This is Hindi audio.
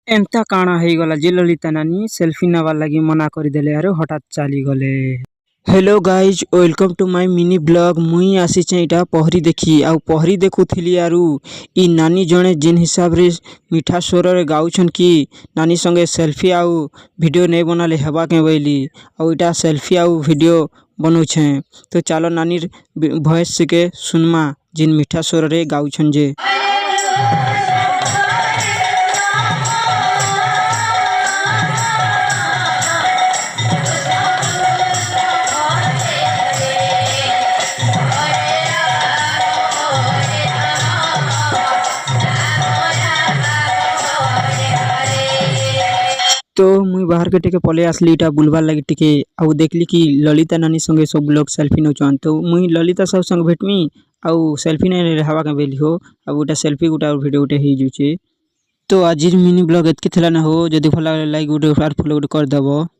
एमता काଣା ହେଇଗଲା ଯେ ଲलिତା ନାନୀ ସେଲ୍ଫି ନେବାର୍ ଲାଗି ମନା କରିଦେଲେ ଆରୁ ହଠାତ୍ ଚାଲିଗଲେ। Hello guys welcome to my mini blog. मुई आसीचे इटा पहरी देखी आउ पहरी देखुथिली आरू ई नानी जणे जिन हिसाब रे मीठा स्वर रे गाउछन कि नानी संगे सेल्फी आउ वीडियो नहीं बनाले हेबा के बैली आउ इटा सेल्फी आउ वीडियो बनौछे। तो चलो नानीर वॉइस के सुनमा जिन मीठा स्वर रे गाउछन जे। तो मुई बाहर के टिके पले आसली इटा बुलबार लगी टिके आउ देखली कि ललिता नानी संगे सब लोग सेल्फी नौचन। तो मुई ललिता सब संग भेटमी आउ सेल्फी नहीं रहवा के बेली हो अब गोटा सेल्फी गोटा वीडियो गोटे हो जुचे। तो आज मिनी ब्लॉग एतकी थला ना हो जदि भल लाइक गोटे फॉलो कर दबो।